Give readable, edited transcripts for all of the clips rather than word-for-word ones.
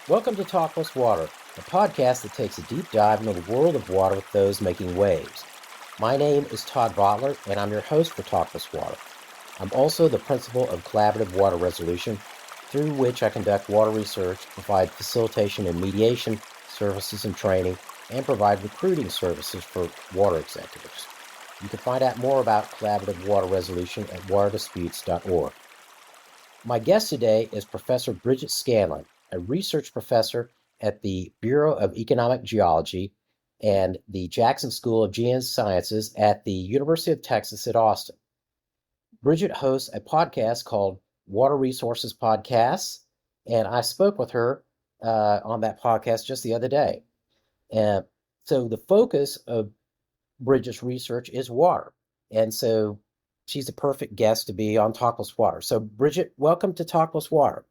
Welcome to Talk Plus Water, a podcast that takes a deep dive into the world of water with those making waves. My name is Todd Bottler, and I'm your host for Talk Plus Water. I'm also the principal of Collaborative Water Resolution, through which I conduct water research, provide facilitation and mediation services and training, and provide recruiting services for water executives. You can find out more about Collaborative Water Resolution at waterdisputes.org. My guest today is Professor Bridget Scanlon, a research professor at the Bureau of Economic Geology and the Jackson School of Geosciences at the University of Texas at Austin. Bridget hosts a podcast called Water Resources Podcasts, and I spoke with her on that podcast just the other day. So the focus of Bridget's research is water, and so she's a perfect guest to be on Talk Plus Water. So Bridget, welcome to Talk Plus Water.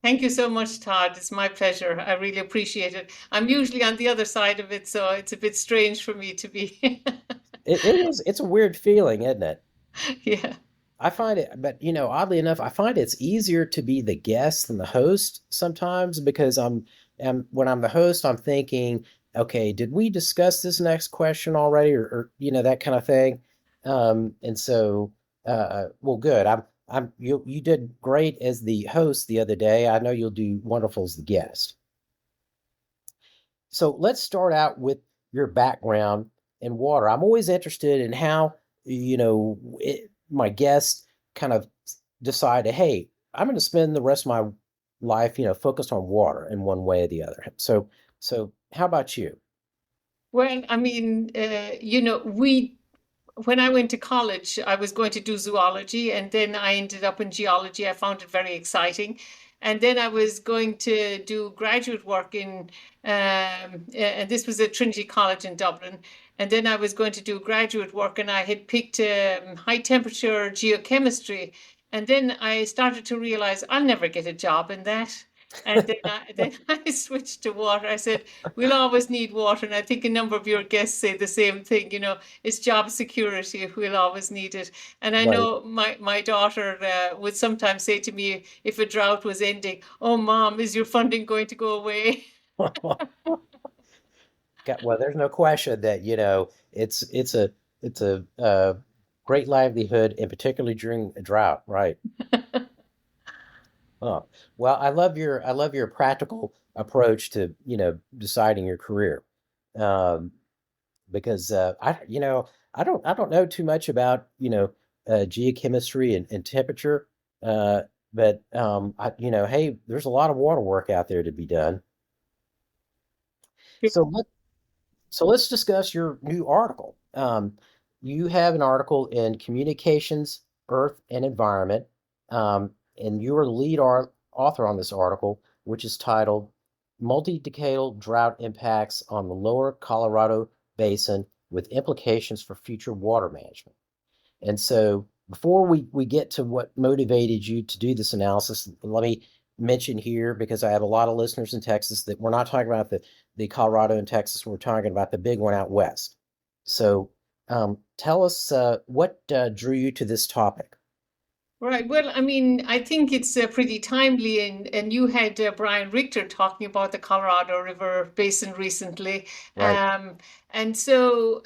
Thank you so much, Todd. It's my pleasure. I really appreciate it. I'm usually on the other side of it, so it's a bit strange for me to be. It's a weird feeling, isn't it? Yeah. I find it, but oddly enough, I find it's easier to be the guest than the host sometimes because when I'm the host, I'm thinking, okay, did we discuss this next question already, or that kind of thing. And so, well, good. You did great as the host the other day. I know you'll do wonderful as the guest. So let's start out with your background in water. I'm always interested in how, my guests kind of decided, hey, I'm going to spend the rest of my life, focused on water in one way or the other. So how about you? Well, I mean, when I went to college, I was going to do zoology, and then I ended up in geology. I found it very exciting. And then I was going to do graduate work and this was at Trinity College in Dublin. And then I was going to do graduate work, and I had picked high temperature geochemistry. And then I started to realize I'll never get a job in that. And then I switched to water. I said, we'll always need water. And I think a number of your guests say the same thing, it's job security. We'll always need it. And I Right. know my daughter would sometimes say to me, if a drought was ending, oh, Mom, is your funding going to go away? Well, there's no question that it's a great livelihood, and particularly during a drought, right? Oh, well, I love your practical approach to deciding your career, um, because I don't know too much about geochemistry and temperature, uh, but hey, there's a lot of water work out there to be done. So let's discuss your new article. You have an article in Communications, Earth, and Environment, and you are the lead author on this article, which is titled Multi-Decadal Drought Impacts on the Lower Colorado Basin with Implications for Future Water Management. And so before we get to what motivated you to do this analysis, let me mention here, because I have a lot of listeners in Texas, that we're not talking about the Colorado and Texas, we're talking about the big one out west. So tell us what drew you to this topic. Right. Well, I mean, I think it's pretty timely, and you had Brian Richter talking about the Colorado River Basin recently, Right. and so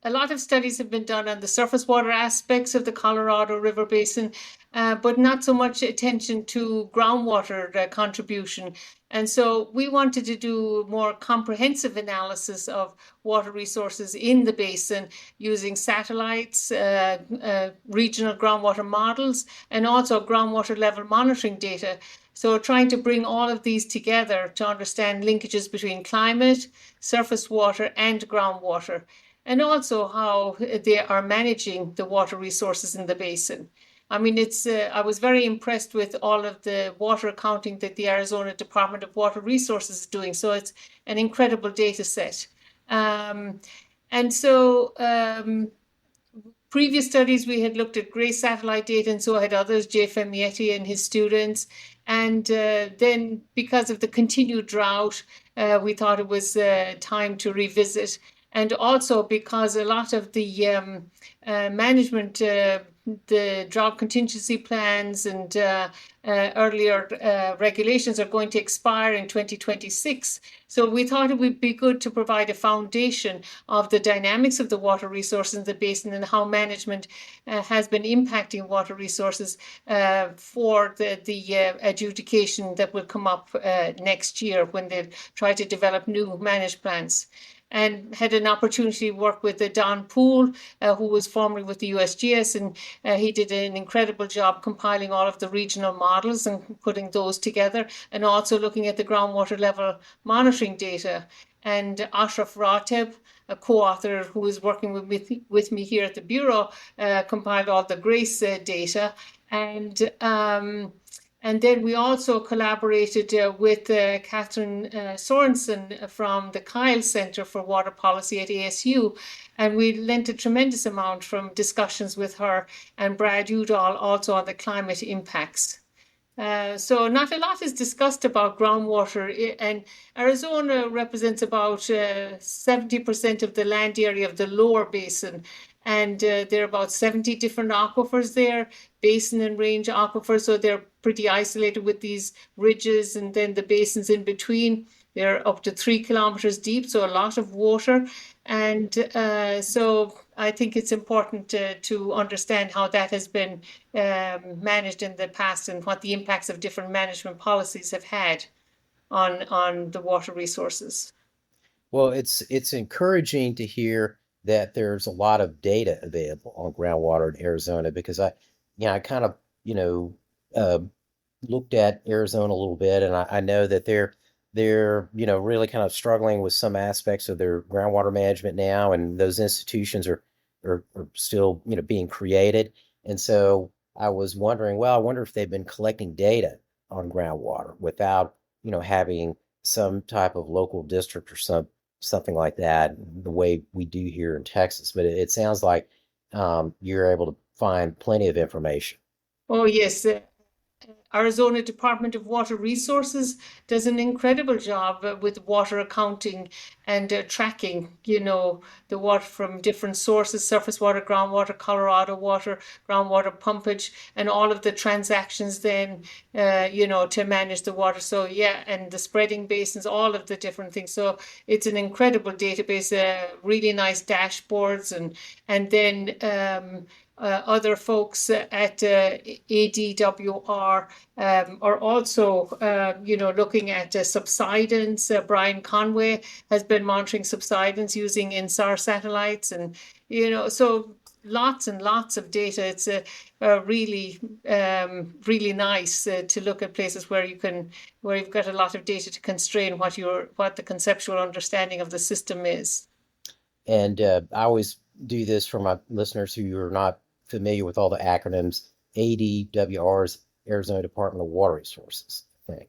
a lot of studies have been done on the surface water aspects of the Colorado River Basin, but not so much attention to groundwater contribution. And so we wanted to do more comprehensive analysis of water resources in the basin using satellites, regional groundwater models, and also groundwater level monitoring data. So trying to bring all of these together to understand linkages between climate, surface water, and groundwater, and also how they are managing the water resources in the basin. I mean, I was very impressed with all of the water accounting that the Arizona Department of Water Resources is doing. So it's an incredible data set. Um, and so previous studies, we had looked at gray satellite data, and so had others, Jay Femietti and his students. And then, because of the continued drought, we thought it was time to revisit. And also because a lot of the management the drought contingency plans and earlier regulations are going to expire in 2026. So we thought it would be good to provide a foundation of the dynamics of the water resources in the basin and how management has been impacting water resources for the adjudication that will come up next year when they try to develop new managed plans. And had an opportunity to work with Don Poole, who was formerly with the USGS, and he did an incredible job compiling all of the regional models and putting those together, and also looking at the groundwater level monitoring data. And Ashraf Rateb, a co-author who is working with me here at the Bureau, compiled all the GRACE data. And then we also collaborated with Catherine Sorensen from the Kyle Center for Water Policy at ASU, and we lent a tremendous amount from discussions with her and Brad Udall also on the climate impacts. So not a lot is discussed about groundwater, and Arizona represents about 70% of the land area of the lower basin, and there are about 70 different aquifers there, basin and range aquifers, so they're pretty isolated with these ridges and then the basins in between. They're up to 3 kilometers deep, so a lot of water. And so I think it's important to understand how that has been managed in the past and what the impacts of different management policies have had on the water resources. Well, it's encouraging to hear that there's a lot of data available on groundwater in Arizona because I kind of, uh, looked at Arizona a little bit, and I know that they're really kind of struggling with some aspects of their groundwater management now, and those institutions are still being created. And so I was wondering, well, I wonder if they've been collecting data on groundwater without having some type of local district or something like that, the way we do here in Texas. But it sounds like you're able to find plenty of information. Oh, yes. Arizona Department of Water Resources does an incredible job with water accounting and tracking, the water from different sources, surface water, groundwater, Colorado water, groundwater pumpage, and all of the transactions then, to manage the water. So yeah, and the spreading basins, all of the different things. So it's an incredible database, really nice dashboards, and then other folks at ADWR are also, looking at subsidence. Brian Conway has been monitoring subsidence using INSAR satellites, and so lots and lots of data. It's really, really nice to look at places where you've got a lot of data to constrain what the conceptual understanding of the system is. And I always do this for my listeners who are not familiar with all the acronyms. ADWR's Arizona Department of Water Resources thing.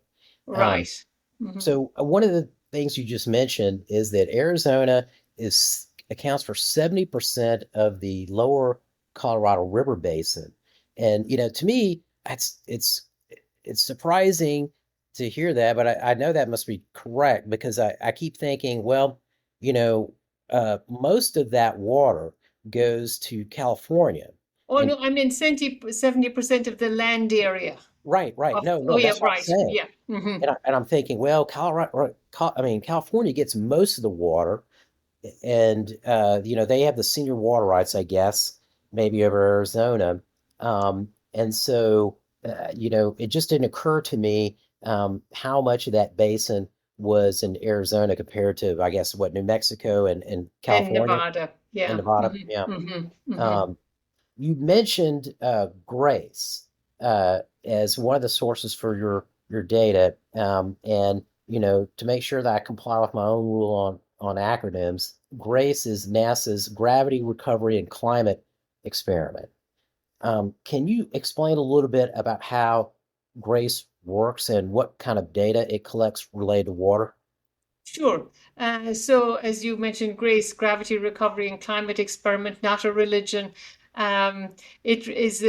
Um, Right. Mhm. so one of the things you just mentioned is that Arizona is accounts for 70% of the lower Colorado River Basin. And to me, it's surprising to hear that, but I know that must be correct because I keep thinking, well, you know, most of that water goes to California. Oh And no, I mean 70% of the land area right, right. of, No, oh no, yeah, that's what I'm right. saying. Yeah. Hmm. And I'm thinking, well, California gets most of the water, and they have the senior water rights, I guess, maybe over Arizona. And so it just didn't occur to me how much of that basin was in Arizona compared to, I guess, what, New Mexico and And California Nevada. and Yeah. Nevada. Hmm. Yeah. Hmm. Hmm. Um, you mentioned Grace as one of the sources for your data, and to make sure that I comply with my own rule on acronyms. Grace is NASA's Gravity Recovery and Climate Experiment. Can you explain a little bit about how Grace works and what kind of data it collects related to water? Sure. So, as you mentioned, Grace, Gravity Recovery and Climate Experiment, not a religion. It is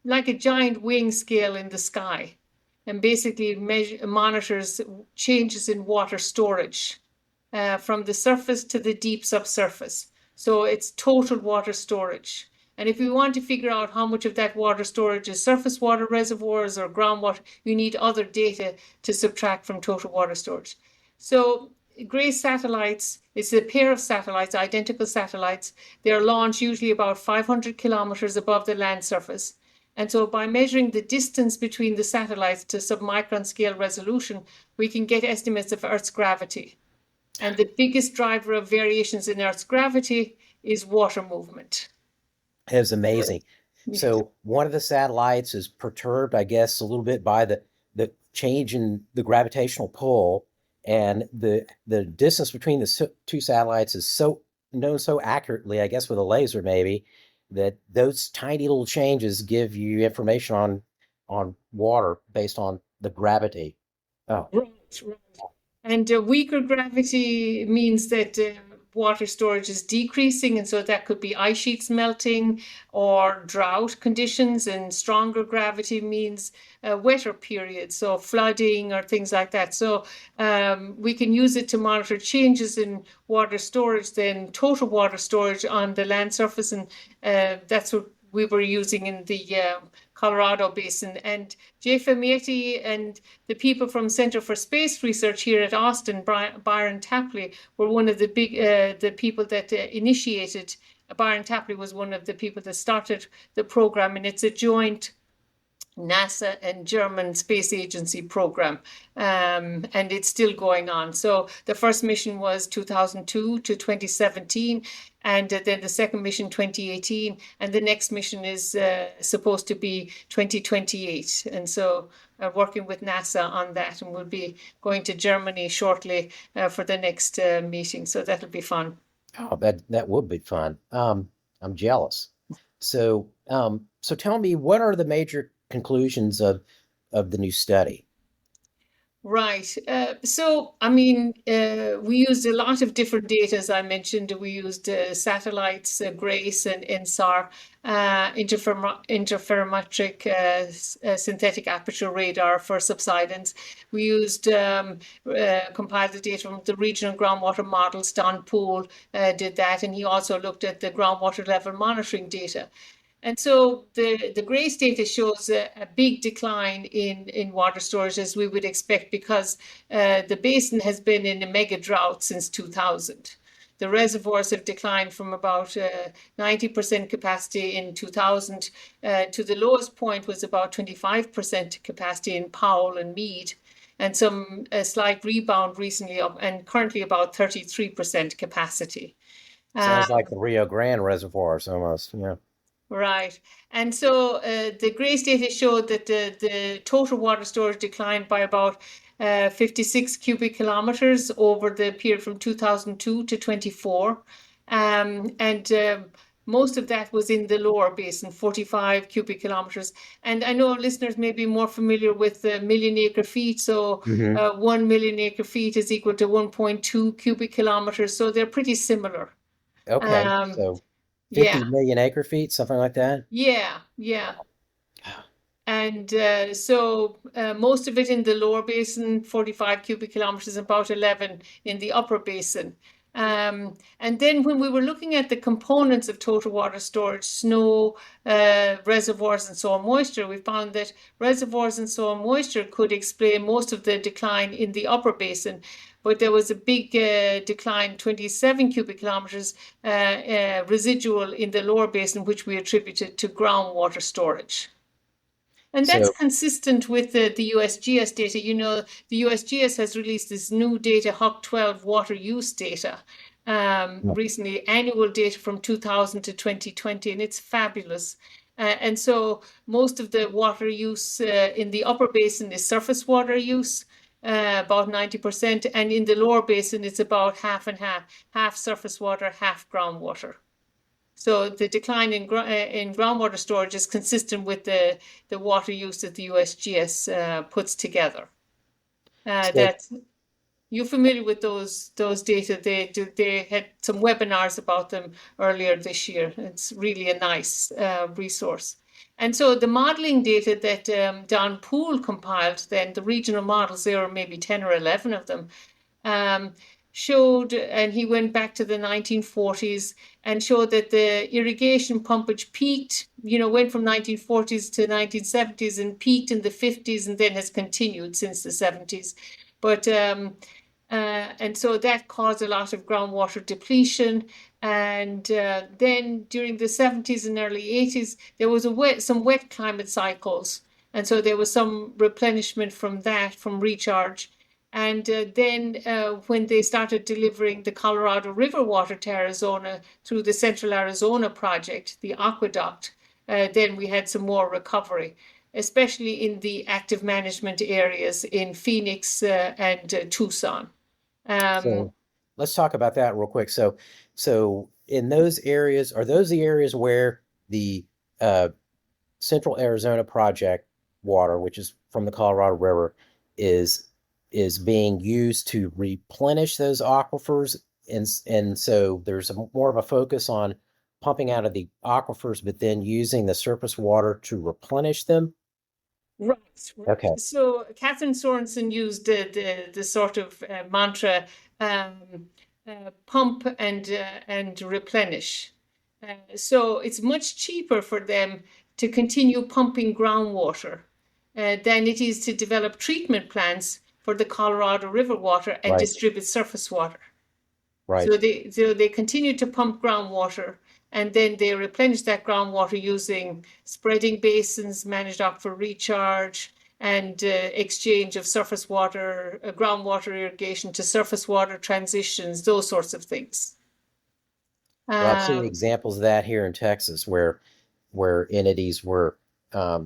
like a giant weighing scale in the sky, and basically monitors changes in water storage from the surface to the deep subsurface. So it's total water storage. And if we want to figure out how much of that water storage is surface water reservoirs or groundwater, you need other data to subtract from total water storage. So GRACE satellites, it's a pair of satellites, identical satellites. They're launched usually about 500 kilometers above the land surface. And so by measuring the distance between the satellites to submicron scale resolution, we can get estimates of Earth's gravity. And the biggest driver of variations in Earth's gravity is water movement. It was amazing. So one of the satellites is perturbed, I guess, a little bit by the change in the gravitational pull, and the distance between the two satellites is so known so accurately, I guess with a laser maybe, that those tiny little changes give you information on water based on the gravity. Oh, Right, right. And weaker gravity means that water storage is decreasing, and so that could be ice sheets melting or drought conditions. And stronger gravity means wetter periods, so flooding or things like that. So we can use it to monitor changes in water storage, then total water storage on the land surface, and that's what we were using in the Colorado Basin. And Jay Famieti and the people from Center for Space Research here at Austin, Byron Tapley, were one of the the people that initiated. Byron Tapley was one of the people that started the program, and it's a joint NASA and German Space Agency program, and it's still going on. So the first mission was 2002 to 2017, and then the second mission 2018, and the next mission is supposed to be 2028. And so working with NASA on that, and we'll be going to Germany shortly for the next meeting. So that'll be fun. oh, that would be fun. I'm jealous. So tell me, what are the major conclusions of the new study? Right. So, I mean, we used a lot of different data, as I mentioned. We used satellites, GRACE and INSAR, interferometric synthetic aperture radar for subsidence. We used compiled the data from the regional groundwater models. Don Poole did that, and he also looked at the groundwater level monitoring data. And so the GRACE data shows a big decline in water storage, as we would expect, because the basin has been in a mega drought since 2000. The reservoirs have declined from about 90% capacity in 2000 to the lowest point was about 25% capacity in Powell and Meade, and a slight rebound recently up, and currently about 33% capacity. Sounds like the Rio Grande reservoirs almost. Yeah. Right. And so the GRACE data showed that the total water storage declined by about 56 cubic kilometers over the period from 2002 to 24. And most of that was in the lower basin, 45 cubic kilometers. And I know listeners may be more familiar with the million acre feet. So Hmm. 1 million acre feet is equal to 1.2 cubic kilometers. So they're pretty similar. Okay. Um, So 50 yeah. million acre feet, something like that. Yeah, yeah. And so most of it in the lower basin, 45 cubic kilometers, about 11 in the upper basin. And then when we were looking at the components of total water storage, snow, reservoirs, and soil moisture, we found that reservoirs and soil moisture could explain most of the decline in the upper basin. But there was a big decline, 27 cubic kilometers residual in the lower basin, which we attributed to groundwater storage. And that's So, consistent with the USGS data. You know, the USGS has released this new data, HUC 12 water use data, recently, annual data from 2000 to 2020, and it's fabulous. And so most of the water use in the upper basin is surface water use, about 90%, and in the lower basin, it's about half and half surface water, half groundwater. So the decline in groundwater storage is consistent with the water use that the USGS puts together. so That you're familiar with those data. They had some webinars about them earlier this year. It's really a nice resource. And so the modeling data that Don Poole compiled, then the regional models, there are maybe 10 or 11 of them. showed, and he went back to the 1940s and showed that the irrigation pumpage peaked, went from 1940s to 1970s and peaked in the 50s and then has continued since the 70s. But and so that caused a lot of groundwater depletion. And then during the 70s and early 80s, there was some wet climate cycles. And so there was some replenishment from that, from recharge. And then when they started delivering the Colorado River water to Arizona through the Central Arizona project, the aqueduct, then we had some more recovery, especially in the active management areas in Phoenix and Tucson. So let's talk about that real quick. So in those areas, are those the areas where the uh, Central Arizona project water, which is from the Colorado River, is is being used to replenish those aquifers, and so there's more of a focus on pumping out of the aquifers, but then using the surface water to replenish them. Right, Okay, right. So Catherine Sorensen used the sort of mantra, pump and replenish. So it's much cheaper for them to continue pumping groundwater than it is to develop treatment plants for the Colorado River water and right, distribute surface water. right. So they continue to pump groundwater, and then they replenish that groundwater using spreading basins, managed aquifer recharge, and exchange of surface water, groundwater irrigation to surface water transitions, those sorts of things. Well, I've seen Um, examples of that here in Texas where entities were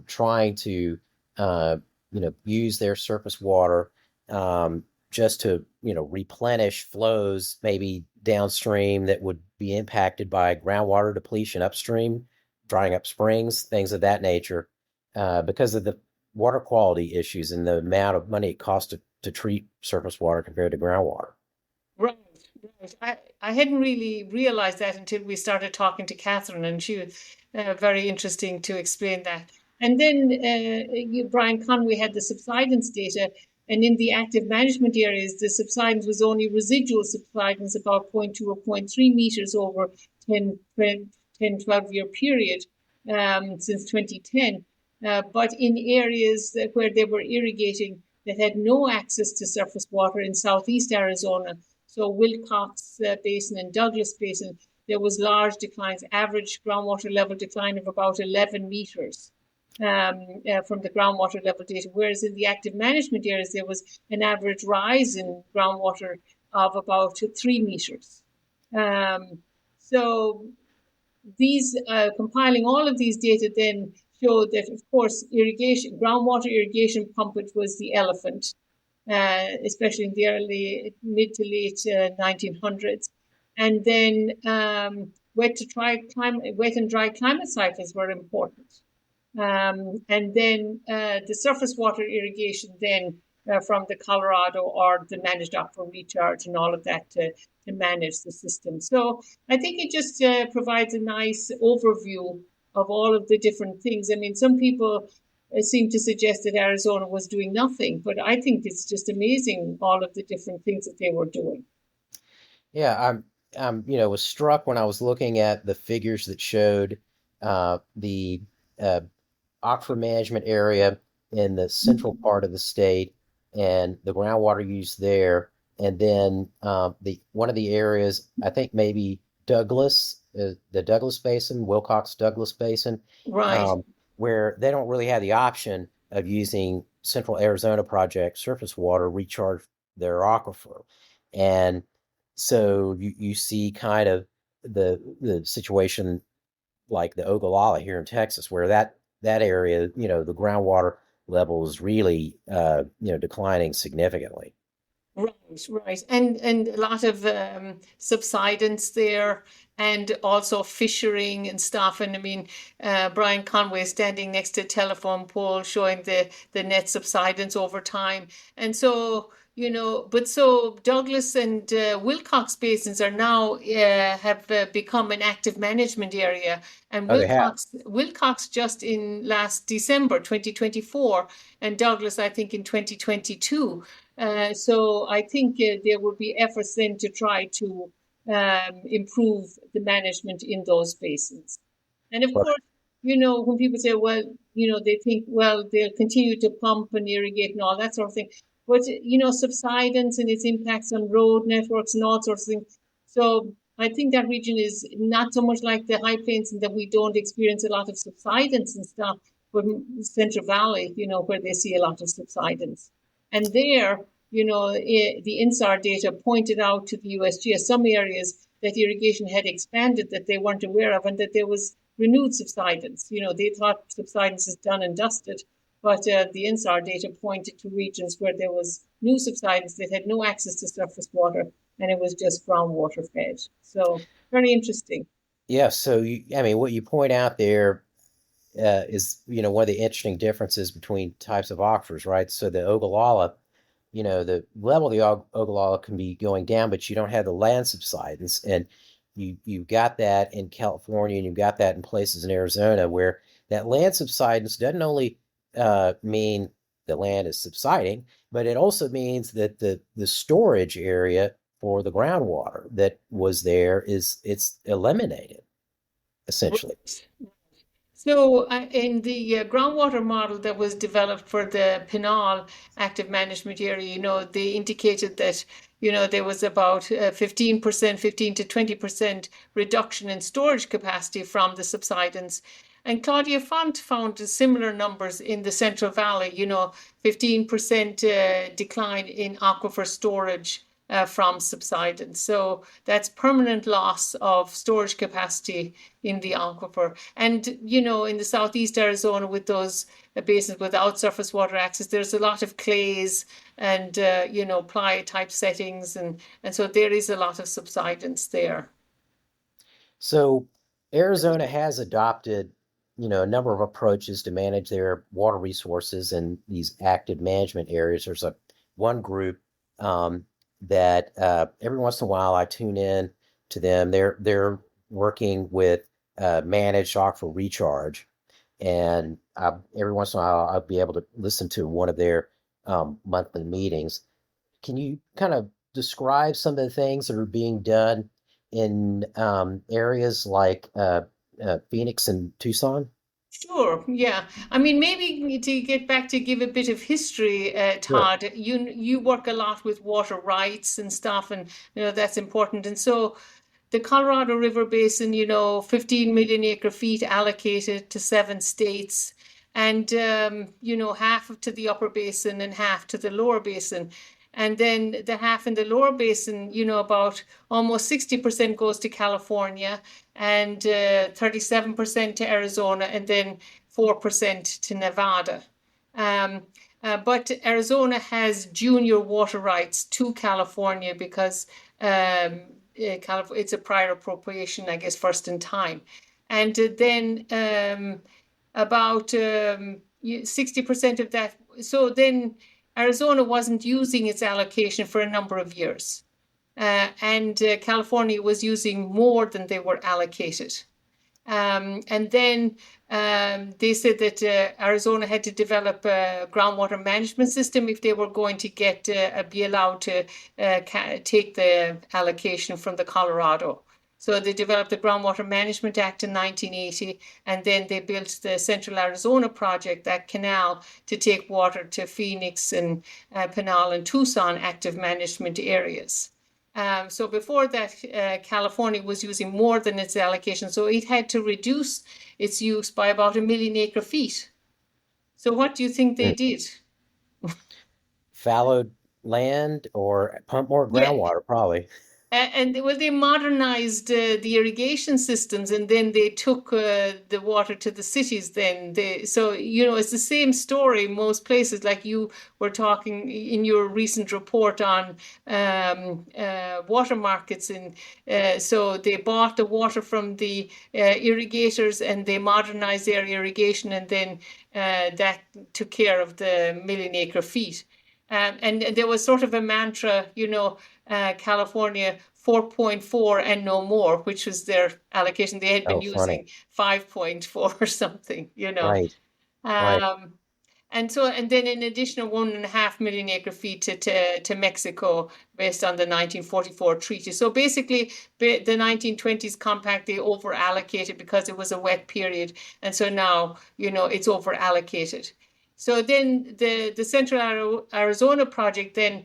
trying to use their surface water just to replenish flows maybe downstream that would be impacted by groundwater depletion upstream, drying up springs, things of that nature, because of the water quality issues and the amount of money it costs to treat surface water compared to groundwater. Right, right. I hadn't really realized that until we started talking to Catherine, and she was very interesting to explain that. And then Brian Conway had the subsidence data, and in the active management areas, the subsidence was only residual subsidence, about zero point 0.2 or zero point 0.3 meters over 10, 12-year period since 2010. But in areas where they were irrigating that had no access to surface water in southeast Arizona, so Wilcox Basin and Douglas Basin, there was large declines, average groundwater level decline of about 11 meters from the groundwater level data, whereas in the active management areas, there was an average rise in groundwater of about 3 meters. So these compiling all of these data then showed that, of course, groundwater irrigation pumpage was the elephant, especially in the early mid to late 1900s. And then wet and dry climate cycles were important. And then the surface water irrigation then from the Colorado or the managed aquifer recharge and all of that to manage the system. So I think it just provides a nice overview of all of the different things. I mean, some people seem to suggest that Arizona was doing nothing, but I think it's just amazing all of the different things that they were doing. Yeah, was struck when I was looking at the figures that showed the uh, aquifer management area in the central part of the state and the groundwater use there, and then the one of the areas, I think maybe the Douglas Basin, Wilcox Douglas Basin, Right. um, where they don't really have the option of using Central Arizona Project surface water recharge their aquifer, and so you see kind of the situation like the Ogallala here in Texas, where that area, the groundwater level is really, declining significantly. Right, right. And a lot of subsidence there and also fishing and stuff. And I mean, Brian Conway standing next to a telephone pole showing the net subsidence over time. And so but so Douglas and Wilcox basins are now have become an active management area, and Oh, they have. Wilcox just in last December 2024, and Douglas I think in 2022. So I think there will be efforts then to try to improve the management in those basins. And of Well, course, when people say, well, they think, well, they'll continue to pump and irrigate and all that sort of thing. But, subsidence and its impacts on road networks and all sorts of things. So I think that region is not so much like the high plains in that we don't experience a lot of subsidence and stuff, but Central Valley, where they see a lot of subsidence. And there, the INSAR data pointed out to the USGS some areas that irrigation had expanded that they weren't aware of, and that there was renewed subsidence. They thought subsidence is done and dusted, but the INSAR data pointed to regions where there was new subsidence that had no access to surface water, and it was just groundwater fed. So very interesting. yeah. So I mean, what you point out there is one of the interesting differences between types of aquifers, right? So the Ogallala, the level of the Ogallala can be going down, but you don't have the land subsidence, and you've got that in California, and you've got that in places in Arizona where that land subsidence doesn't only mean the land is subsiding, but it also means that the storage area for the groundwater that was there it's eliminated essentially. Right. So, in the groundwater model that was developed for the Pinal active management area, they indicated that, there was about 15%, 15 to 20% reduction in storage capacity from the subsidence. And Claudia Font found similar numbers in the Central Valley, 15% decline in aquifer storage from subsidence. So that's permanent loss of storage capacity in the aquifer. And, in the southeast Arizona with those basins without surface water access, there's a lot of clays and, playa type settings. And so there is a lot of subsidence there. So Arizona has adopted, a number of approaches to manage their water resources in these active management areas. There's one group that every once in a while I tune in to them. They're working with managed aquifer recharge, and every once in a while I'll be able to listen to one of their monthly meetings. Can you kind of describe some of the things that are being done in areas like Phoenix and Tucson? Sure, yeah. I mean, maybe to get back to give a bit of history, Sure. Todd, you work a lot with water rights and stuff, and that's important. And so the Colorado River Basin, 15 million acre feet allocated to 7 states, and half to the upper basin and half to the lower basin. And then the half in the lower basin, about almost 60% goes to California, and 37% to Arizona, and then 4% to Nevada. But Arizona has junior water rights to California because it's a prior appropriation, I guess, first in time. And then about 60% of that. So then Arizona wasn't using its allocation for a number of years. And California was using more than they were allocated. And then they said that Arizona had to develop a groundwater management system if they were going to be allowed to take the allocation from the Colorado. So they developed the Groundwater Management Act in 1980, and then they built the Central Arizona Project, that canal, to take water to Phoenix and Pinal and Tucson active management areas. So before that, California was using more than its allocation, so it had to reduce its use by about 1 million acre feet. So what do you think they Hmm. did? Fallowed land or pump more Yeah, groundwater, probably. and well, they modernized the irrigation systems, and then they took the water to the cities. So it's the same story most places. Like you were talking in your recent report on water markets, and so they bought the water from the irrigators, and they modernized their irrigation, and then that took care of the 1 million acre feet. And there was sort of a mantra, California 4.4 and no more, which was their allocation. They had been Oh, funny. using 5.4 or something. Right, right. Um, and then an additional 1.5 million acre feet to Mexico based on the 1944 treaty. So basically, the 1920s compact, they over allocated because it was a wet period. And so now, it's over allocated. So then the Central Arizona project, then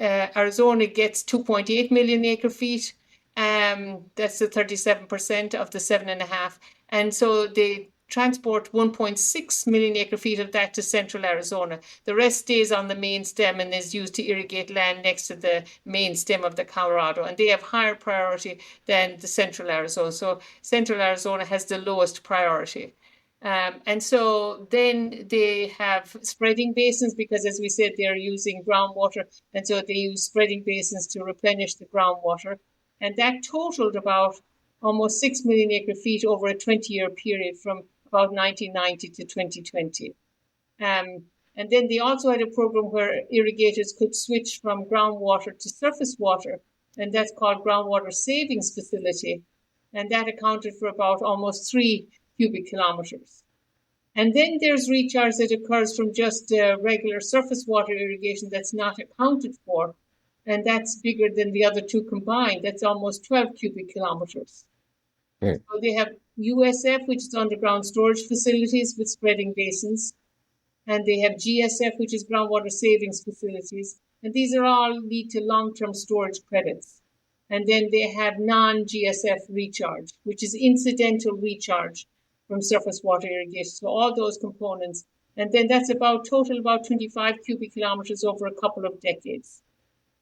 Arizona gets 2.8 million acre feet. That's the 37% of the 7.5. And so they transport 1.6 million acre feet of that to central Arizona. The rest stays on the main stem and is used to irrigate land next to the main stem of the Colorado. And they have higher priority than the central Arizona. So central Arizona has the lowest priority. And so then they have spreading basins because, as we said, they're using groundwater. And so they use spreading basins to replenish the groundwater. And that totaled about almost 6 million acre feet over a 20-year period from about 1990 to 2020. And then they also had a program where irrigators could switch from groundwater to surface water, and that's called groundwater savings facility. And that accounted for about almost 3 cubic kilometers. And then there's recharge that occurs from just regular surface water irrigation that's not accounted for. And that's bigger than the other two combined. That's almost 12 cubic kilometers. Hmm. So they have USF, which is underground storage facilities with spreading basins. And they have GSF, which is groundwater savings facilities. And these are all lead to long-term storage credits. And then they have non-GSF recharge, which is incidental recharge from surface water irrigation. So all those components. And then that's about 25 cubic kilometers over a couple of decades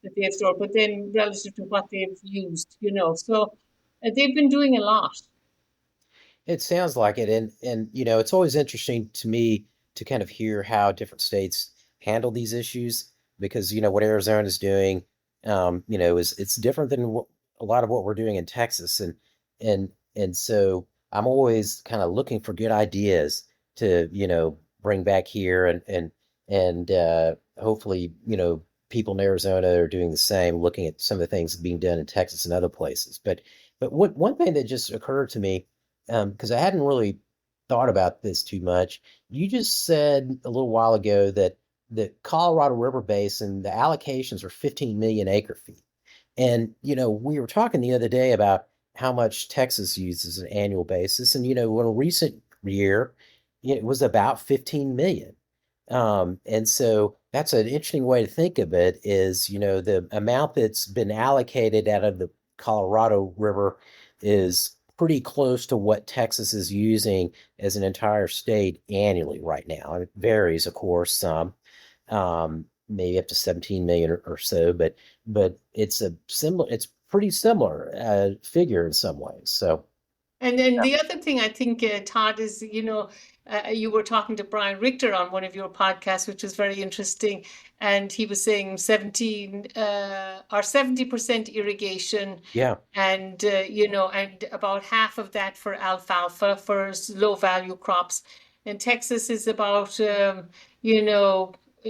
that they've stored, but then relative to what they've used. So they've been doing a lot. It sounds like it, and it's always interesting to me to kind of hear how different states handle these issues because what Arizona's doing, is it's different than a lot of what we're doing in Texas, and so I'm always kind of looking for good ideas to bring back here, and hopefully people in Arizona are doing the same, looking at some of the things being done in Texas and other places. But one thing that just occurred to me because I hadn't really thought about this too much. You just said a little while ago that the Colorado River Basin, the allocations are 15 million acre feet. And, we were talking the other day about how much Texas uses an annual basis. And, in a recent year, it was about 15 million. And so that's an interesting way to think of it is, the amount that's been allocated out of the Colorado River is pretty close to what Texas is using as an entire state annually right now. It varies, of course, some, maybe up to 17 million or so, but it's pretty similar figure in some ways. So And then the other thing I think, Todd, is, you were talking to Brian Richter on one of your podcasts, which was very interesting. And he was saying 70% irrigation yeah, and about half of that for alfalfa for low value crops. And Texas is about, you know, uh,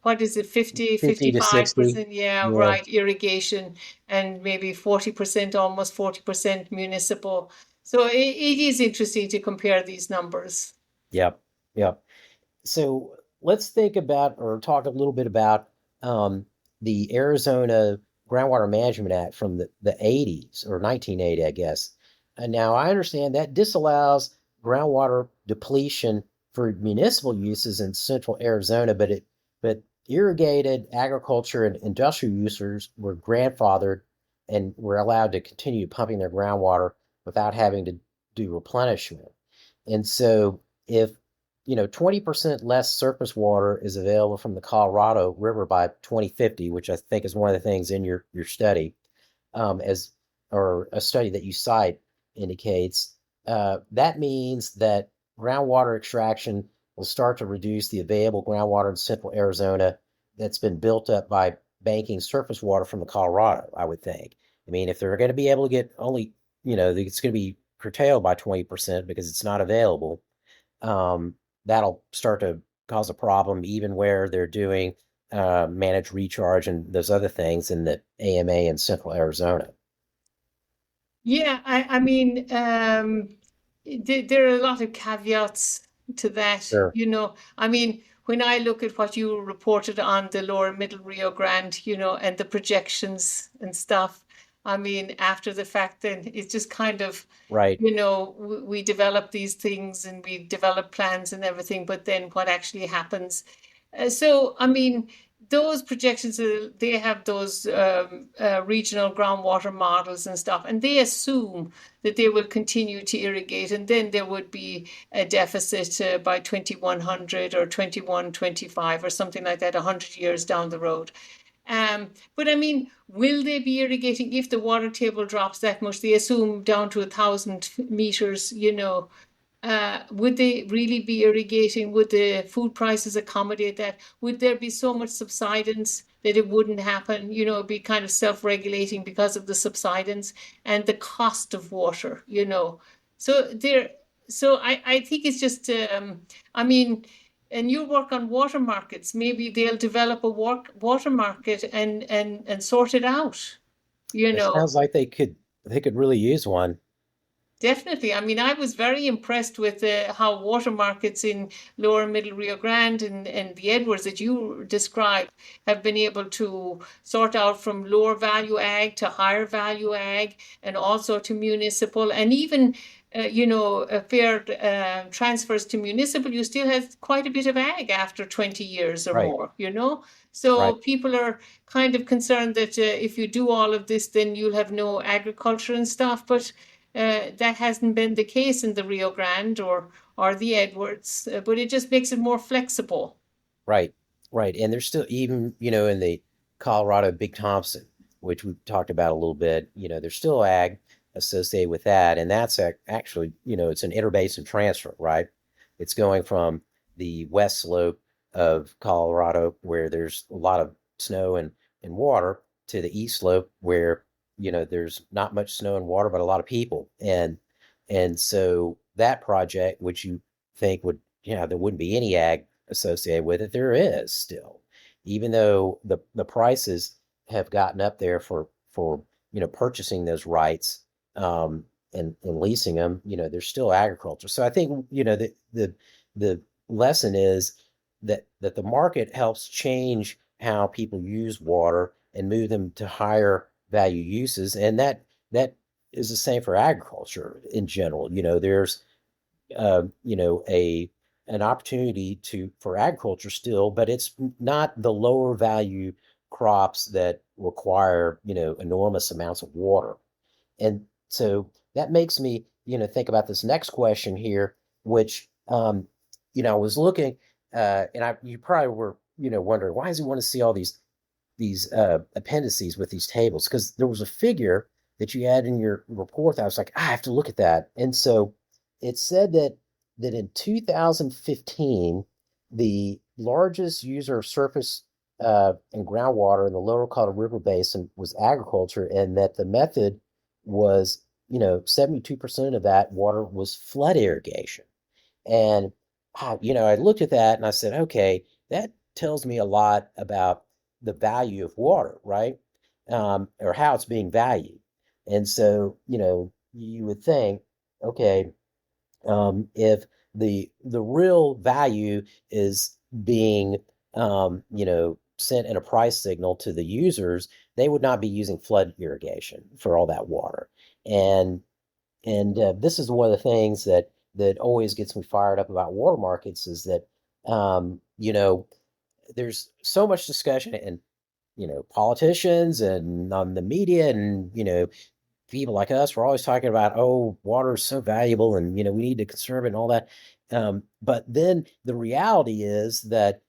what is it, 50, 50 to 60. 55%? Yeah, Yeah, right, irrigation, and maybe 40%, almost 40% municipal. So it is interesting to compare these numbers. yep, yep. So let's think about or talk a little bit about the Arizona Groundwater Management Act from the 80s or 1980, I guess. And now I understand that disallows groundwater depletion for municipal uses in central Arizona, but irrigated agriculture and industrial users were grandfathered and were allowed to continue pumping their groundwater without having to do replenishment. And so if 20% less surface water is available from the Colorado River by 2050, which I think is one of the things in your study, as or a study that you cite indicates. That means that groundwater extraction will start to reduce the available groundwater in central Arizona that's been built up by banking surface water from the Colorado, I would think. I mean, if they're going to be able to get only, it's going to be curtailed by 20% because it's not available, that'll start to cause a problem even where they're doing manage recharge and those other things in the AMA in Central Arizona. Yeah, I mean, there are a lot of caveats to that. Sure. I mean, when I look at what you reported on the lower middle Rio Grande, and the projections and stuff, I mean, after the fact, then it's just kind of, Right. we develop these things and we develop plans and everything, but then what actually happens? So, I mean, those projections, they have those regional groundwater models and stuff, and they assume that they will continue to irrigate, and then there would be a deficit by 2100 or 2125 or something like that, 100 years down the road. But I mean, will they be irrigating if the water table drops that much? They assume down to 1,000 meters, would they really be irrigating? Would the food prices accommodate that? Would there be so much subsidence that it wouldn't happen? It'd be kind of self-regulating because of the subsidence and the cost of water. So there, so I think it's just, I mean, and you work on water markets, maybe they'll develop a water market and sort it out, you It know. sounds like they could really use one. Definitely. I mean, I was very impressed with how water markets in Lower Middle Rio Grande and the Edwards that you described have been able to sort out from lower value ag to higher value ag and also to municipal and even, fair transfers to municipal. You still have quite a bit of ag after 20 years or Right. more. So Right. people are kind of concerned that if you do all of this, then you'll have no agriculture and stuff. But that hasn't been the case in the Rio Grande or the Edwards, but it just makes it more flexible. Right, right. And there's still even, in the Colorado Big Thompson, which we talked about a little bit, there's still ag associated with that. And that's actually, it's an interbasin transfer, right? It's going from the west slope of Colorado, where there's a lot of snow and water, to the east slope where, there's not much snow and water, but a lot of people. And so that project, which you think would, there wouldn't be any ag associated with it, there is still, even though the prices have gotten up there for purchasing those rights, and leasing them. There's still agriculture. So I think the lesson is that the market helps change how people use water and move them to higher value uses, and that is the same for agriculture in general. There's a an opportunity to for agriculture still, but it's not the lower value crops that require, enormous amounts of water. And so that makes me, think about this next question here, which, I was looking, and you probably were, wondering, why does he want to see all these appendices with these tables? Because there was a figure that you had in your report that I was like, I have to look at that. And so it said that in 2015, the largest user of surface and groundwater in the Lower Colorado River Basin was agriculture, and that the method was, 72% of that water was flood irrigation. And, I looked at that and I said, okay, that tells me a lot about the value of water, right? Or how it's being valued. And so, you would think, okay, if the real value is being, sent in a price signal to the users, they would not be using flood irrigation for all that water. And this is one of the things that always gets me fired up about water markets, is that, there's so much discussion, and politicians and on the media, and people like us, we're always talking about, oh, water is so valuable, and we need to conserve it and all that. But then the reality is that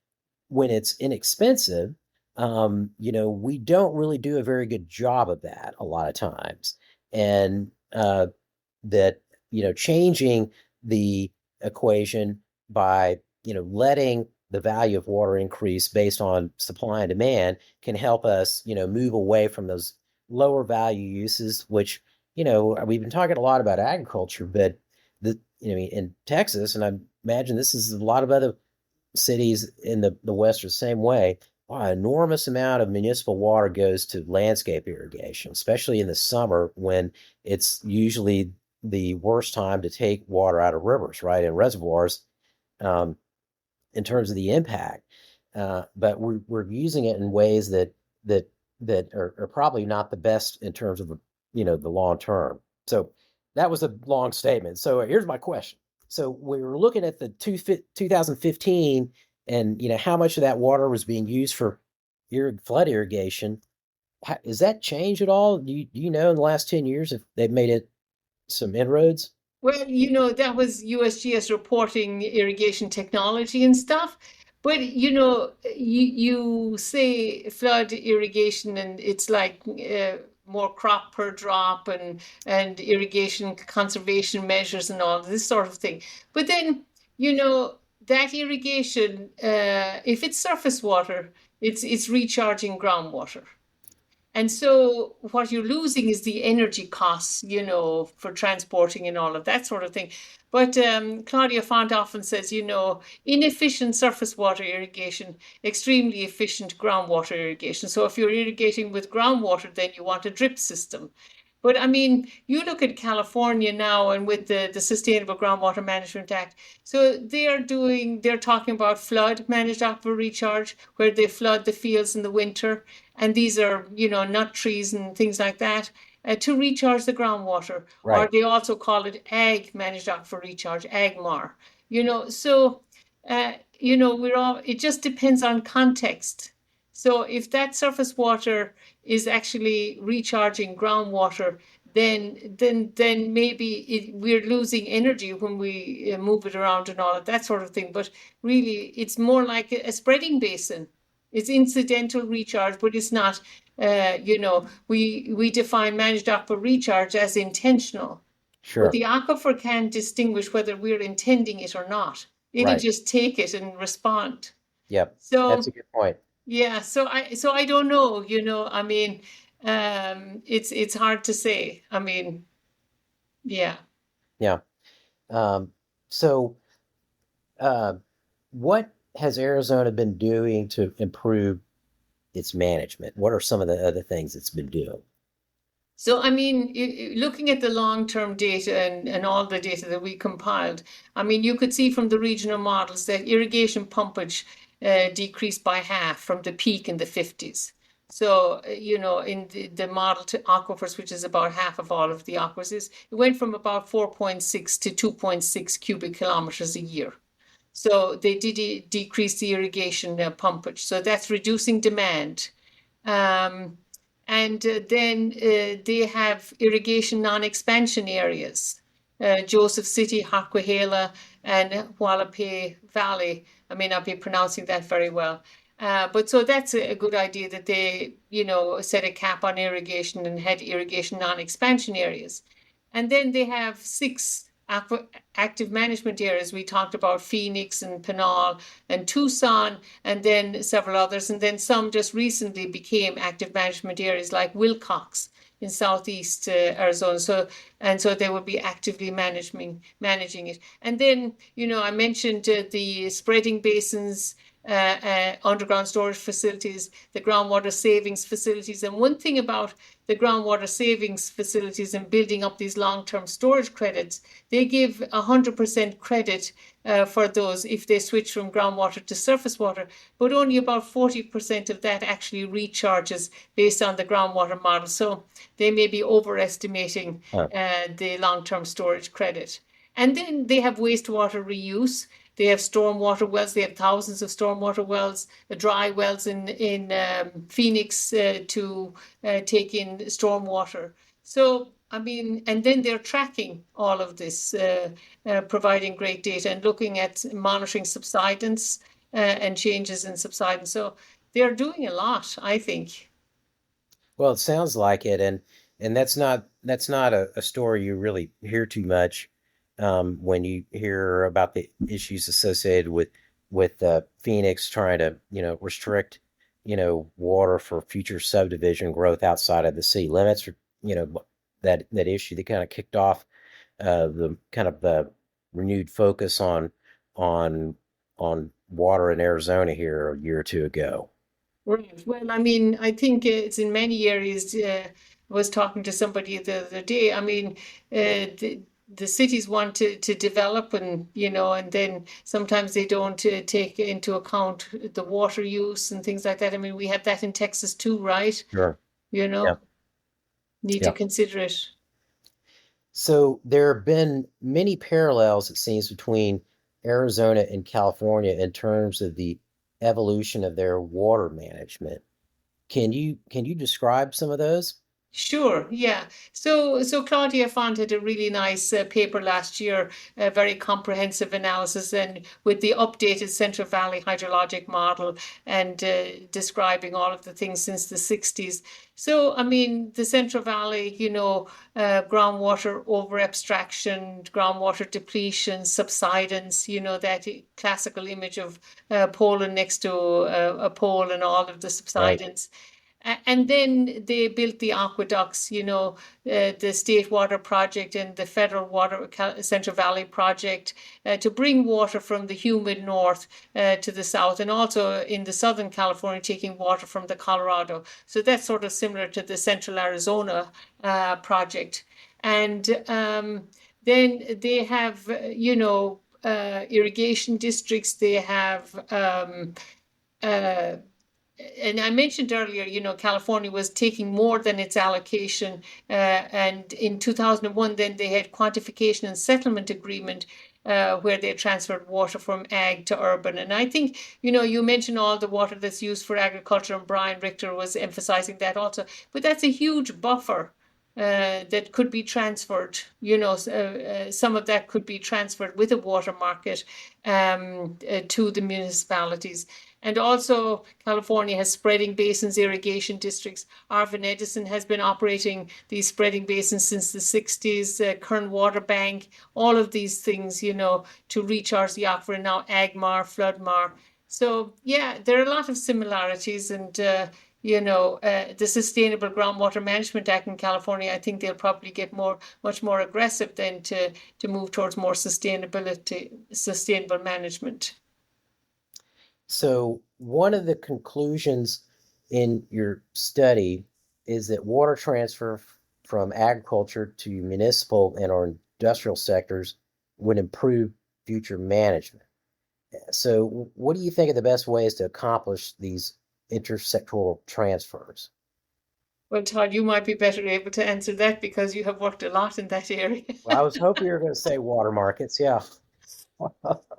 when it's inexpensive, we don't really do a very good job of that a lot of times. And that, changing the equation by, letting the value of water increase based on supply and demand can help us, move away from those lower value uses, which, we've been talking a lot about agriculture, but in Texas, and I imagine this is a lot of other cities in the West are the same way. enormous amount of municipal water goes to landscape irrigation, especially in the summer when it's usually the worst time to take water out of rivers, right, and reservoirs, um, in terms of the impact. But we're using it in ways that are probably not the best in terms of the long term. So that was a long statement. So here's my question. So we were looking at the 2015, and how much of that water was being used for flood irrigation. Has that changed at all? Do you know in the last 10 years if they've made it some inroads? Well, that was USGS reporting irrigation technology and stuff. But you say flood irrigation, and it's like more crop per drop, and irrigation conservation measures and all this sort of thing. But then that irrigation, if it's surface water, it's recharging groundwater. And so what you're losing is the energy costs, for transporting and all of that sort of thing. But Claudia Font often says, inefficient surface water irrigation, extremely efficient groundwater irrigation. So if you're irrigating with groundwater, then you want a drip system. But I mean, you look at California now, and with the Sustainable Groundwater Management Act. So they're talking about flood managed aquifer recharge, where they flood the fields in the winter. And these are, nut trees and things like that, to recharge the groundwater. Or Right. they also call it ag managed aquifer recharge, AgMAR. So, it just depends on context. So if that surface water is actually recharging groundwater, then maybe we're losing energy when we move it around and all of that sort of thing. But really, it's more like a spreading basin. It's incidental recharge, but it's not. We define managed aquifer recharge as intentional, but Sure. the aquifer can distinguish whether we're intending it or not. It'll Right. just take it and respond. Yep. That's a So good point. yeah, so I don't know, I mean, it's hard to say. I mean, yeah. Yeah. Um, so, uh, what has Arizona been doing to improve its management? What are some of the other things it's been doing? So, I mean, looking at the long-term data and all the data that we compiled, I mean, you could see from the regional models that irrigation pumpage decreased by half from the peak in the 50s. So, in the model to aquifers, which is about half of all of the aquifers, it went from about 4.6 to 2.6 cubic kilometers a year. So they did decrease the irrigation pumpage. So that's reducing demand. Um, and then they have irrigation non-expansion areas. Joseph City, Harquahala, and Hualape Valley. I may not be pronouncing that very well. But so that's a good idea that they, set a cap on irrigation and had irrigation non-expansion areas. And then they have six active management areas. We talked about Phoenix and Pinal and Tucson, and then several others. And then some just recently became active management areas like Wilcox in southeast Arizona. So they will be actively managing it. And then, I mentioned the spreading basins, underground storage facilities, the groundwater savings facilities. And one thing about the groundwater savings facilities and building up these long-term storage credits, they give 100% credit for those if they switch from groundwater to surface water, but only about 40% of that actually recharges based on the groundwater model. So they may be overestimating Huh. the long-term storage credit. And then they have wastewater reuse. They have stormwater wells. They have thousands of stormwater wells, dry wells in Phoenix to take in stormwater. So, I mean, and then they're tracking all of this, providing great data and looking at monitoring subsidence and changes in subsidence. So they're doing a lot, I think. Well, it sounds like it, and that's not a story you really hear too much, when you hear about the issues associated with Phoenix trying to restrict water for future subdivision growth outside of the city limits. Or, that issue that kind of kicked off the kind of the renewed focus on on water in Arizona here a year or two ago. Right. Well, I mean, I think it's in many areas. I was talking to somebody the other day. I mean, the cities want to develop, and and then sometimes they don't take into account the water use and things like that. I mean, we have that in Texas too, right? Sure. You Yeah. know, need to Yeah. consider it. So there have been many parallels, it seems, between Arizona and California in terms of the evolution of their water management. Can you describe some of those? Sure, yeah. So Claudia Font had a really nice paper last year, a very comprehensive analysis, and with the updated Central Valley hydrologic model and describing all of the things since the 60s. So, I mean, the Central Valley, groundwater over abstraction, groundwater depletion, subsidence, that classical image of Poland next to a pole and all of the Right. subsidence. And then they built the aqueducts, the State Water Project and the Federal Water Central Valley Project to bring water from the humid north to the south, and also in the southern California, taking water from the Colorado. So that's sort of similar to the Central Arizona project. And then they have, irrigation districts, they have. Uh, and I mentioned earlier, California was taking more than its allocation. And in 2001, then they had quantification and settlement agreement where they transferred water from ag to urban. And I think, you mentioned all the water that's used for agriculture, and Brian Richter was emphasizing that also. But that's a huge buffer. That could be transferred, some of that could be transferred with a water market to the municipalities. And also, California has spreading basins irrigation districts. Arvin Edison has been operating these spreading basins since the 60s, Kern Water Bank, all of these things, to recharge the aquifer, and now Agmar, Floodmar. So, yeah, there are a lot of similarities. And, the Sustainable Groundwater Management Act in California, I think they'll probably get much more aggressive then to move towards more sustainable management. So one of the conclusions in your study is that water transfer from agriculture to municipal and or industrial sectors would improve future management. So what do you think are the best ways to accomplish these intersectoral transfers? Well, Todd, you might be better able to answer that because you have worked a lot in that area. Well, I was hoping you were going to say water markets. Yeah.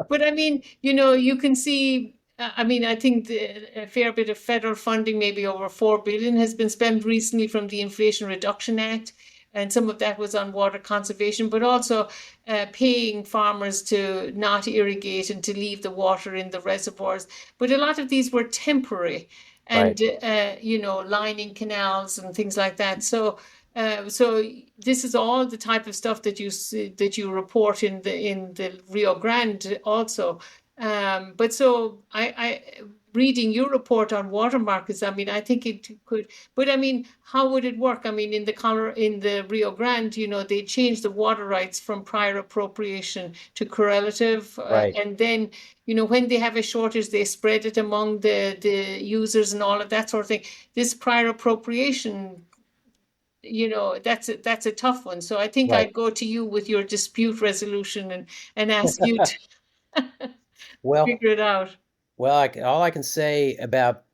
But I mean, you can see, I mean, I think a fair bit of federal funding, maybe over 4 billion, has been spent recently from the Inflation Reduction Act. And some of that was on water conservation, but also paying farmers to not irrigate and to leave the water in the reservoirs. But a lot of these were temporary, Right. and lining canals and things like that. So this is all the type of stuff that you report in the Rio Grande also. But so I reading your report on water markets, I mean, I think it could, but I mean, how would it work? I mean, in the Rio Grande, they changed the water rights from prior appropriation to correlative, Right. and then, when they have a shortage, they spread it among the users and all of that sort of thing. This prior appropriation, that's a tough one. So I think Right. I'd go to you with your dispute resolution and ask you to Well, figure it out. all I can say about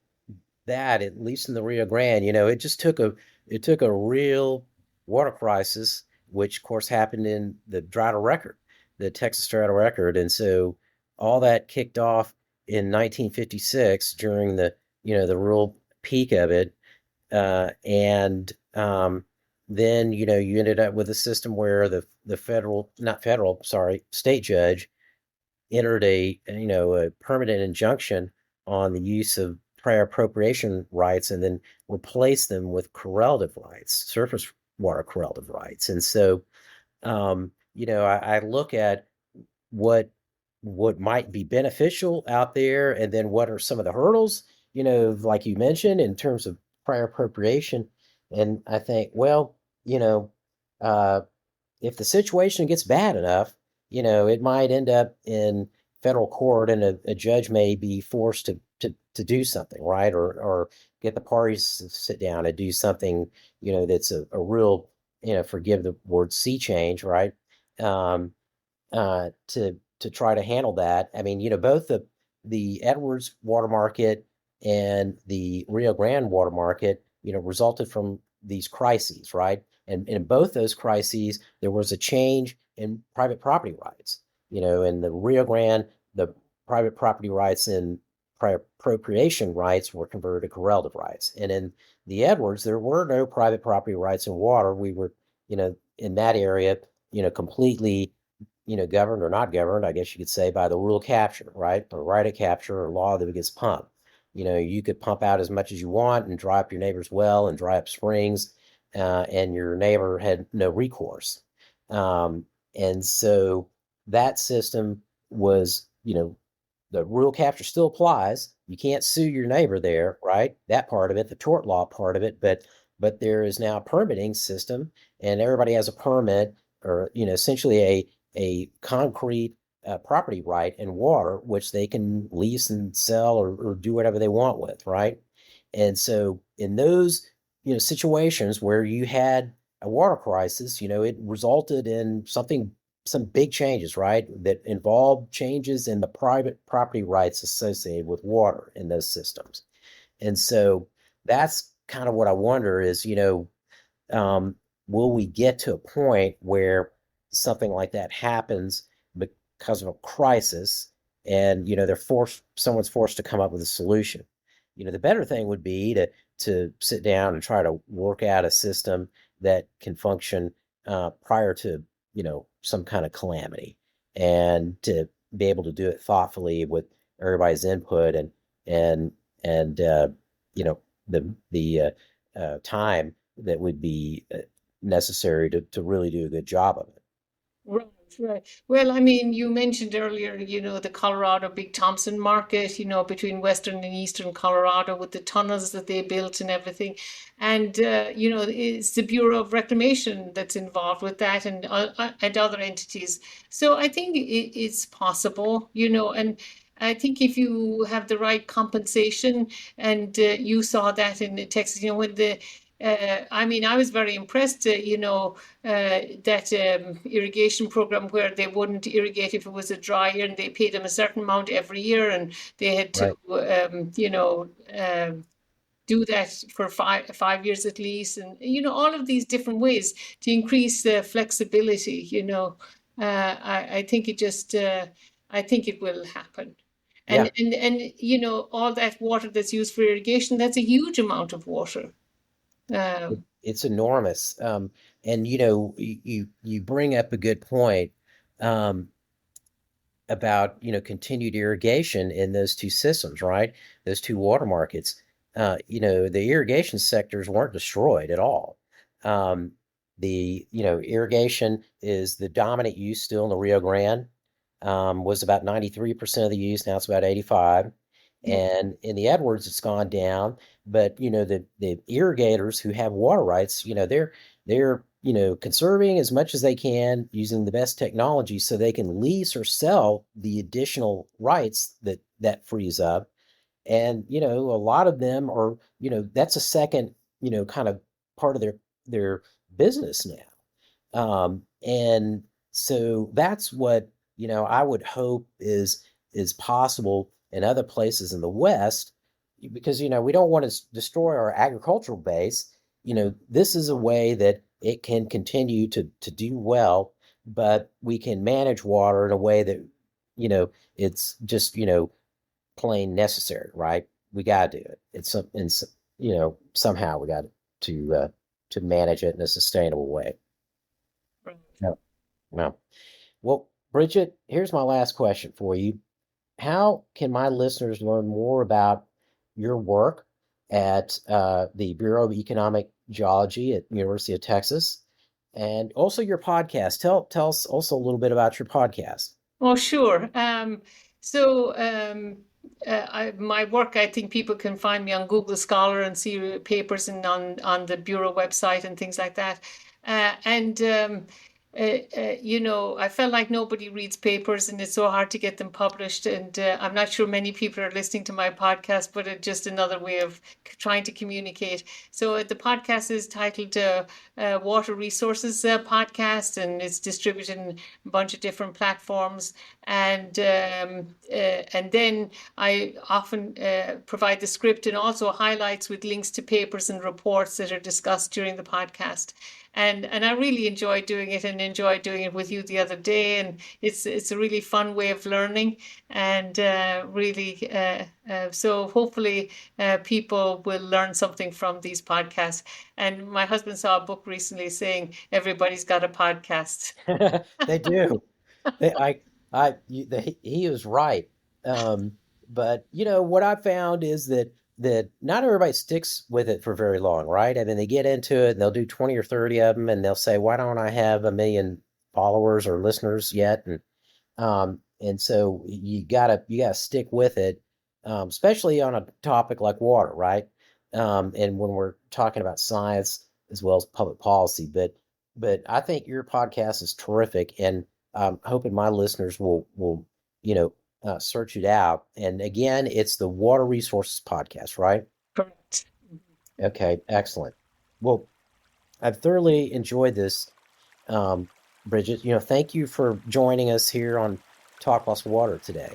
that, at least in the Rio Grande, it took a real water crisis, which of course happened in the Drought record, the Texas Drought record, and so all that kicked off in 1956 during the real peak of it, and then you ended up with a system where the federal, not federal, sorry, state judge entered a permanent injunction on the use of prior appropriation rights and then replaced them with correlative rights, surface water correlative rights. And so, I look at what what might be beneficial out there, and then what are some of the hurdles, like you mentioned, in terms of prior appropriation. And I think, well, you know, uh, if the situation gets bad enough, it might end up in federal court, and a judge may be forced to to do something, right? Or get the parties to sit down and do something, that's a real, forgive the word, sea change, right? Um, to try to handle that. I mean, both the Edwards water market and the Rio Grande water market, resulted from these crises, right? And in both those crises, there was a change in private property rights. In the Rio Grande, the private property rights and prior appropriation rights were converted to correlative rights. And in the Edwards, there were no private property rights in water. We were, in that area, completely governed or not governed, I guess you could say, by the rule of capture, right? Or right of capture or law of the biggest pump. You could pump out as much as you want and dry up your neighbor's well and dry up springs, and your neighbor had no recourse. And so that system was, the rule capture still applies. You can't sue your neighbor there, right? That part of it, the tort law part of it, but there is now a permitting system, and everybody has a permit, or essentially a concrete property right in water, which they can lease and sell or do whatever they want with, right? And so in those situations where you had a water crisis, it resulted in some big changes, right? That involved changes in the private property rights associated with water in those systems. And so that's kind of what I wonder is, um, will we get to a point where something like that happens because of a crisis and, someone's forced to come up with a solution? The better thing would be to sit down and try to work out a system that can function prior to, some kind of calamity, and to be able to do it thoughtfully with everybody's input and you know the time that would be necessary to really do a good job of it. Right, right. Well, I mean, you mentioned earlier, the Colorado Big Thompson market, between Western and Eastern Colorado with the tunnels that they built and everything. And, it's the Bureau of Reclamation that's involved with that and other entities. So I think it's possible, and I think if you have the right compensation, and you saw that in Texas, when I mean, I was very impressed, that irrigation program where they wouldn't irrigate if it was a dry year, and they paid them a certain amount every year, and they had to, Right. do that for 5 years at least, and all of these different ways to increase the flexibility. I think I think it will happen. And Yeah. all that water that's used for irrigation, that's a huge amount of water. Um, It's enormous. And you bring up a good point um, about continued irrigation in those two systems, right? Those two water markets. The irrigation sectors weren't destroyed at all. Um, the irrigation is the dominant use still in the Rio Grande. Was about 93% of the use. Now it's about 85. yeah. And in the Edwards, it's gone down. But the irrigators who have water rights, they're conserving as much as they can using the best technology so they can lease or sell the additional rights that frees up. And a lot of them are, that's a second, kind of part of their business now. And so that's what, I would hope is possible in other places in the West, because, we don't want to destroy our agricultural base. This is a way that it can continue to do well, but we can manage water in a way that, it's just, plain necessary, right? We got to do it. Somehow we got to manage it in a sustainable way. Right. Yeah. Well, well, Bridget, here's my last question for you. How can my listeners learn more about your work at the Bureau of Economic Geology at University of Texas, and also your podcast? Tell us also a little bit about your podcast. Oh, sure. So my work, I think people can find me on Google Scholar and see papers and on the Bureau website and things like that. And I felt like nobody reads papers and it's so hard to get them published. And I'm not sure many people are listening to my podcast, but it's just another way of trying to communicate. So the podcast is titled Water Resources Podcast, and it's distributed in a bunch of different platforms. And then I often provide the script and also highlights with links to papers and reports that are discussed during the podcast. And I really enjoy doing it, and enjoyed doing it with you the other day. And it's a really fun way of learning, and so hopefully people will learn something from these podcasts. And my husband saw a book recently saying everybody's got a podcast. They do. They, he was right. Um, but what I found is that not everybody sticks with it for very long, right? I mean, they get into it and they'll do 20 or 30 of them, and they'll say, "Why don't I have a million followers or listeners yet?" And so you gotta stick with it, especially on a topic like water, right? And when we're talking about science as well as public policy, but I think your podcast is terrific, and I'm hoping my listeners will you know search it out. And again, it's the Water Resources Podcast, right? Correct. Okay, excellent. Well, I've thoroughly enjoyed this, um, Bridget. Thank you for joining us here on Talk Plus Water today.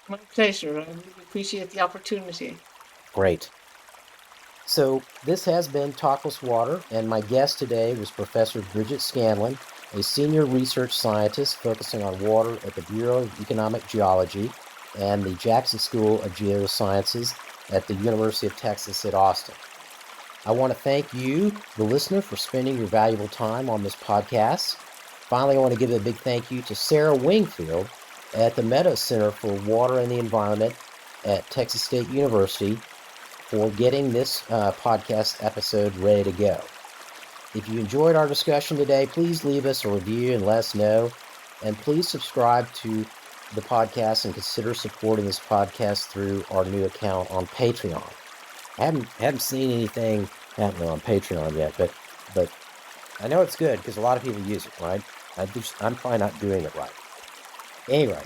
My pleasure. I really appreciate the opportunity. Great. So this has been Talkless Water, and my guest today was Professor Bridget Scanlon, a senior research scientist focusing on water at the Bureau of Economic Geology and the Jackson School of Geosciences at the University of Texas at Austin. I want to thank you, the listener, for spending your valuable time on this podcast. Finally, I want to give a big thank you to Sarah Wingfield at the Meadows Center for Water and the Environment at Texas State University for getting this podcast episode ready to go. If you enjoyed our discussion today, please leave us a review and let us know. And please subscribe to the podcast and consider supporting this podcast through our new account on Patreon. I haven't seen anything happening on Patreon yet, but I know it's good because a lot of people use it, right? I'm probably not doing it right. Anyway,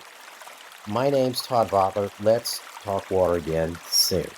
my name's Todd Butler. Let's talk water again soon.